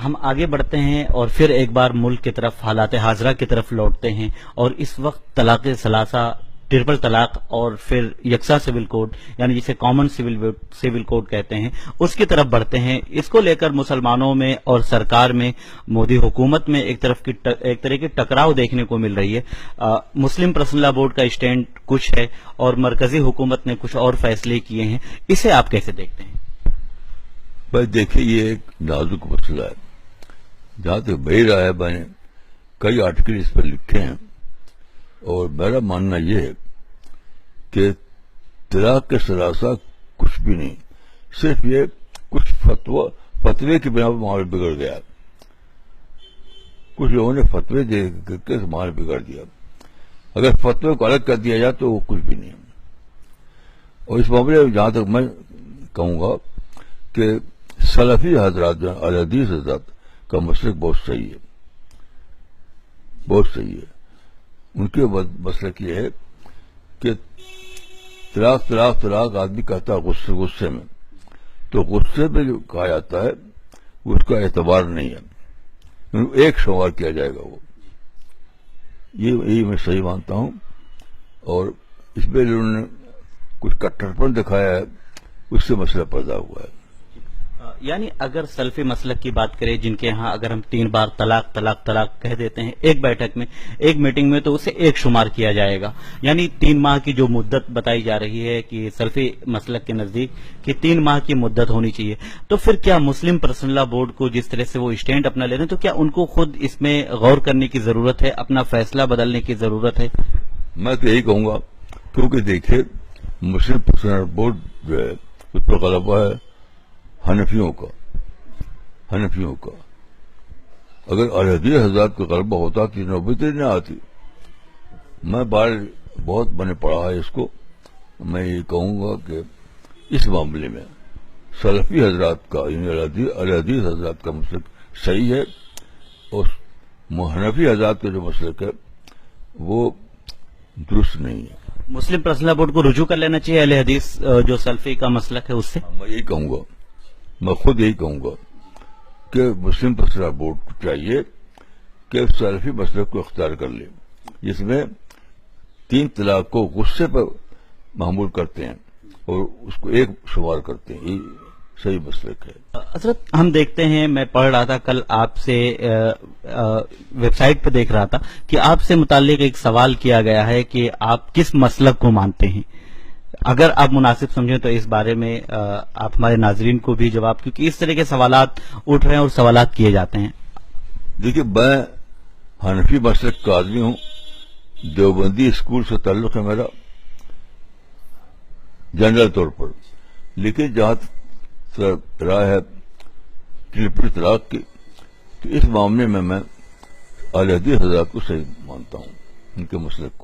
ہم آگے بڑھتے ہیں اور پھر ایک بار ملک کی طرف، حالات حاضرہ کی طرف لوٹتے ہیں، اور اس وقت طلاق ثلاثہ، ٹرپل طلاق اور پھر یکساں سول کوڈ یعنی جسے کامن سول کوڈ کہتے ہیں، اس کی طرف بڑھتے ہیں۔ اس کو لے کر مسلمانوں میں اور سرکار میں، مودی حکومت میں ایک طرح کی ٹکراؤ دیکھنے کو مل رہی ہے۔ مسلم پرسنل لا بورڈ کا اسٹینڈ کچھ ہے اور مرکزی حکومت نے کچھ اور فیصلے کیے ہیں، اسے آپ کیسے دیکھتے ہیں؟ بس دیکھیے، یہ ایک نازک مسئلہ ہے۔ جہاں تک میری رائے ہے، میں نے کئی آرٹیکل اس پر لکھے ہیں، اور میرا ماننا یہ ہے کہ طلاق کے ثلاثہ کچھ بھی نہیں، صرف یہ کچھ فتوے کی بنا پر معاملہ بگڑ گیا۔ کچھ لوگوں نے فتوے دے کے معاملہ بگڑ دیا۔ اگر فتوے کو الگ کر دیا جائے تو وہ کچھ بھی نہیں ہے۔ اور اس معاملے میں جہاں تک میں کہوں گا کہ سلفی حضرات جو اہل حدیث حضرات کا مسلک بہت صحیح ہے، بہت صحیح ہے۔ ان کے مسلک یہ ہے کہ طلاق طلاق طلاق آدمی کہتا ہے غصے میں، تو غصے میں جو کہا جاتا ہے اس کا اعتبار نہیں ہے، ایک شمار کیا جائے گا وہ، یہی میں صحیح مانتا ہوں۔ اور اس میں انہوں نے کچھ کٹڑپن دکھایا ہے، اس سے مسئلہ پیدا ہوا ہے۔ یعنی اگر سلفی مسلک کی بات کریں، جن کے ہاں اگر ہم 3 بار طلاق طلاق طلاق کہہ دیتے ہیں ایک بیٹھک میں، ایک میٹنگ میں، تو اسے ایک شمار کیا جائے گا۔ یعنی 3 ماہ کی جو مدت بتائی جا رہی ہے کہ سلفی مسلک کے نزدیک کہ 3 ماہ کی مدت ہونی چاہیے، تو پھر کیا مسلم پرسنل لا بورڈ کو جس طرح سے وہ اسٹینڈ اپنا لے رہے ہیں، تو کیا ان کو خود اس میں غور کرنے کی ضرورت ہے، اپنا فیصلہ بدلنے کی ضرورت ہے؟ میں تو یہی کہوں گا، کیونکہ دیکھیے مسلم پرسنل لا بورڈ جو ہے اس پر غلبہ ہے حنفیوں کا۔ اگر اہل حدیث حضرات کا غلبہ ہوتا تو نوبت ہی نہ آتی۔ میں بہت نے پڑھا ہے اس کو۔ میں یہ کہوں گا کہ اس معاملے میں سلفی حضرات کا، یعنی اہل حدیث حضرات کا مسلک صحیح ہے، اور حنفی حضرات کا جو مسلک ہے وہ درست نہیں ہے۔ مسلم پرسنل لا بورڈ کو رجوع کر لینا چاہیے اہل حدیث جو سلفی کا مسلک ہے اس سے؟ میں یہی کہوں گا، میں خود یہی کہوں گا کہ مسلم پرسنل لا بورڈ کو چاہیے کہ سلفی مسلک کو اختیار کر لے، جس میں 3 طلاق کو غصے پر معمول کرتے ہیں اور اس کو ایک شمار کرتے ہیں، یہ صحیح مسلک ہے۔ حضرت ہم دیکھتے ہیں، میں پڑھ رہا تھا کل آپ سے ویب سائٹ پہ دیکھ رہا تھا کہ آپ سے متعلق ایک سوال کیا گیا ہے کہ آپ کس مسلک کو مانتے ہیں۔ اگر آپ مناسب سمجھیں تو اس بارے میں آپ ہمارے ناظرین کو بھی جواب، کیونکہ اس طرح کے سوالات اٹھ رہے ہیں اور سوالات کیے جاتے ہیں۔ دیکھیے، میں حنفی مسلک کا آدمی ہوں، دیوبندی اسکول سے تعلق ہے میرا جنرل طور پر، لیکن جہاں رائے ہے ٹرپل طلاق کی، تو اس معاملے میں اہل حدیث حضرات کو صحیح مانتا ہوں، ان کے مسلک کو۔